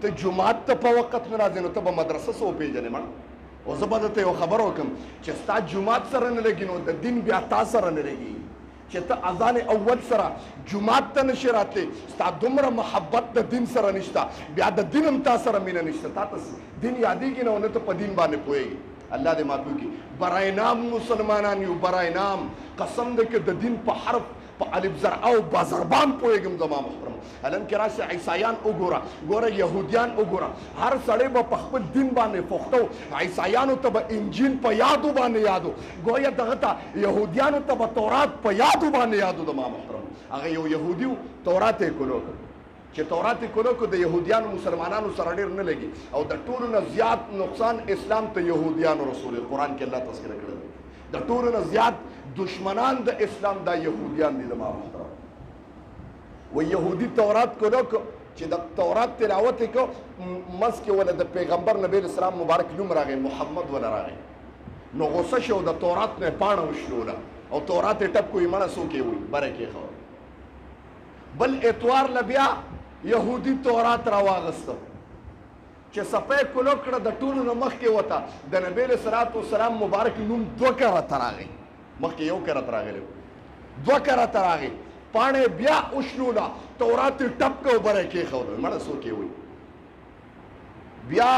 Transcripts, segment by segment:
ته جمعات ته په وخت نه راځې نو ته به مدرسه څه وپېژنې مړه او زه به درته یو خبره وکړم چې ستا جمعات سره نه لګي نو د دین بیا تا سره نه لګي چې ته اذان اول سره جمعات ته نشي راتلی ستا دومره محبت د دین سره نشته بیا د دین هم تا سره مینه نشته تا ته دین یادېږي نه او نه ته په دین باندې پوهېږي الله دې معاف وکړي برای نام مسلمانان یو برای نام قسم دی که د دین په حرف په الف زر او با ضربان پوهېږم زما محترم هلن کې راسه عیسایان وګوره ګوره یهودیان وګوره هر سړی به په خپل دین باندې پوښته و عیسایانو ته به انجیل په یادو باندې یادو ګویا دغه ته یهودیانو ته به تورات په یادو باندې یادو زما محترم هغه یو یهودي و تورات یې کولو چې تورات یې کولو که د یهودیانو مسلمانانو سره ډېر نه لګي او د ټولو نه زیات نقصان اسلام ته یهودیانو رسول قرآن کې الله تذکره کړی د ټولو نه زیات دشمنان د اسلام دا یهودیان دي زما محترم و یهودي تورات کولو چې د تورات تلاوت یې کو منځ کې ولا د پیغمبر نبی اسلام مبارک نوم راغی محمد ولا راغی نو غوسه شو د تورات نه پاڼه وشلوله او تورات یې ټپ کوي مړه څوک یې وي بره کې خو بل اتوار له بیا یهودي تورات راواغسته چې صفحه کولو کړه د ټولو نه مخکې وته د نبی صلوات والسلام مبارک نوم دوه کرته راغی مخکې یو کرت راغلی دوه کرت راغی پاڼې بیا وشلوله تورات یې ټپ کو بره کېښوده مړه څوک یې وي بیا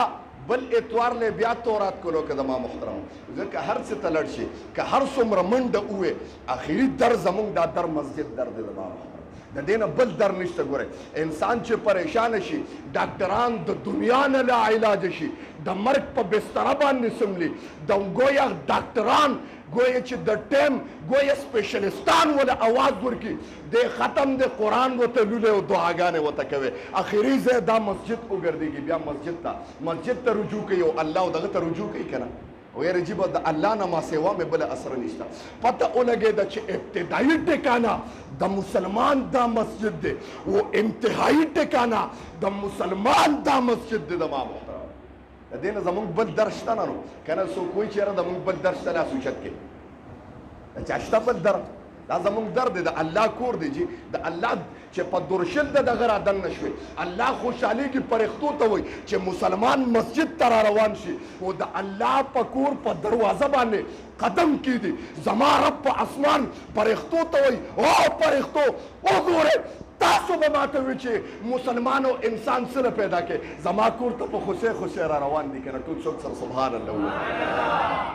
بل اتوار لی بیا تورات کولو که زما محترم ځکه هر څه ته لړ شي که هر څومره منډه ووې اخري در زمونږ دا در مسجد در دی زما محترم د دې نه بل در نشته ګورئ انسان چې پریشانه شي ډاکټران د دنیا نه لا علاج شي د مرګ په بستره باندې سملي د ګویا ډاکټران گویا چې د ټیم گویا سپیشلیستان ولا आवाज ورکی د ختم د قرآن وته لولې او دعاګانې وته کوي اخري ځای دا مسجد وګرځېږي بیا مسجد ته رجوع کوي او الله او دغه ته رجوع کوي که نه ویره جی با د الله نه ما سوا مې بله اثر نشته پته ولګېده چې ابتدایي ټکانه د مسلمان دا مسجد دی و انتهایی ټکانه د مسلمان دا مسجد دی زما محترم د دې نه زمونږ بل در شته نه نو که نه څوک وایي چې یاره زمونږ بل در شته لاس اوچت کې د چا شته بل در دا زمونږ در دی د الله کور دی جی د الله چې په درشل د دغه را دننه شوې الله خوشحالېږي پرښتو ته وایي چې مسلمان مسجد ته را روان شي او د الله په کور په دروازه باندې قدم کېږدي زما رب په اسمان پرښتو ته وایي او پرښتو وګورئ تاسو به ماته وي چې مسلمان او انسان سره پیدا کې زما کور ته په خوشۍ خوشۍ را روان دي که نه ټول څوک سره سبحان الله وایي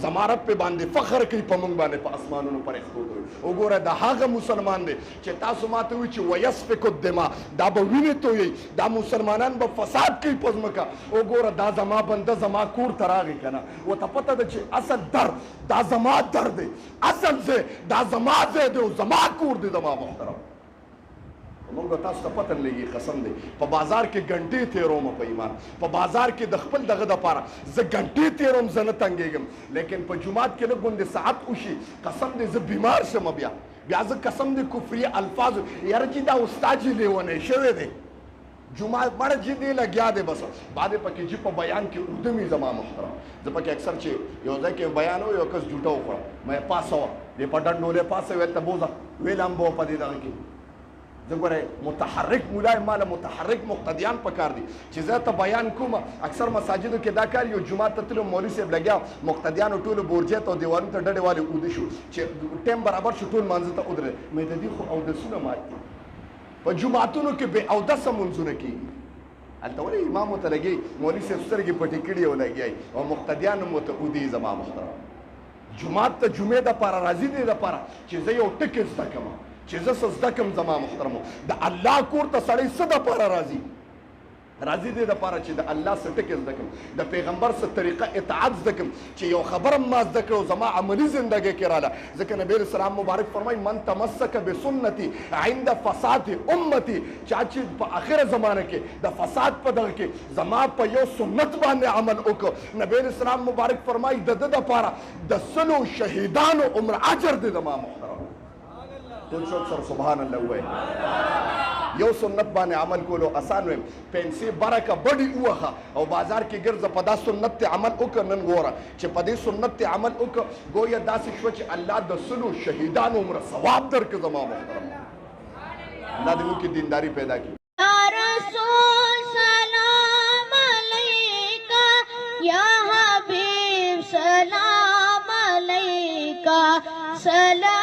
زما رب پې باندې فخر کوي په موږ باندې په اسمانونو پرښتو ته وګوره د هغه مسلمان دی چې تاسو ماته وي چې ویسفک الدماء دا به وینې تویوي دا مسلمانان به فساد کوي په ځمکه وګوره دا زما بنده زما کور ته راغی که نه ورته پته ده چې اصل در دا زما در دی اصل ځای دا زما ځای دی او زما کور دی زما محترم موږ به تاسو ته پته نه لګي قسم دی په بازار کې ګنټې تېروم په ایمان په بازار کې د خپل دغه دپاره زه ګنټې تېروم زه نه تنګېږم لیکن په جومات کې لږ غوندې ساعت وشي قسم دی زه بیمار شم بیا زه قسم دی کفري الفاظ یاره چې دا استاد چې لیونی شوی دی جمعه بڑا جدي لګیا دی بس بعد پکې چې په بیان کې اردمي زما محترم زه پکې اکثر چې یو ځای کې بیان و یو کس جوټه وخوړه مې پاسه وه دې په ډنډولې پاسه ویل ته بوځه ویل هم به په دې دغه کې زه ګورئ متحرک مولای ماله متحرک مقتدیان پکار دي چې زه ته بیان کوم اکثر مساجدو کې دا کار یو جومات ته تلو مولوي صاحب لګیا مقتدیانو ټولو بورجې ته او دیوالونو ته ډډې والې اوده شو چې ټیم برابر شو ټول مانځه ته ودرېد مې د دې خو اودسونه مات دي په جوماتونو کې بې اودسه مونځونه کېږي هلته ولې امام ورته لګي مولوي صاحب سترګې پټې کړي او لګیایي او مقتدیان هم ورته اودې زما محترم جومات ته جمعې دپاره راځي دې دپاره چې زه یو ټکې زده کړم چې زه څه زده کړم زما محترمو د الله کور ته سړی څه دپاره راځي دې دپاره چې د الله څه ټکې زده کړم د پیغمبر څه طریقه اطاعت زده کړم چې یو خبره هم ما زده کړه زما عملي زندګۍ کې راله ځکه نبی اسلام مبارک فرمایي من تمسک بسنتي عند فساد امتي چا چې په آخره زمانه کې د فساد په دغه کې زما په یو سنت باندې عمل وکړو نبی اسلام مبارک فرمایي د ده دپاره د سلو شهیدانو عمر اجر دی زما محترم ټول څوک سره سبحان الله ووایي یو سنت باندې عمل کولو اسان ویم پنسې برکه بډې ووهه او بازار کې ګرځه په دا سنت ته عمل وکړه نن ګوره چې په دې سنت ته عمل وکړه ګویا داسې شوه چې الله د سلو شهیدانو عمره ثواب درکړه زما محترم الله دې موږ کې دینداري پیدا کړي سلام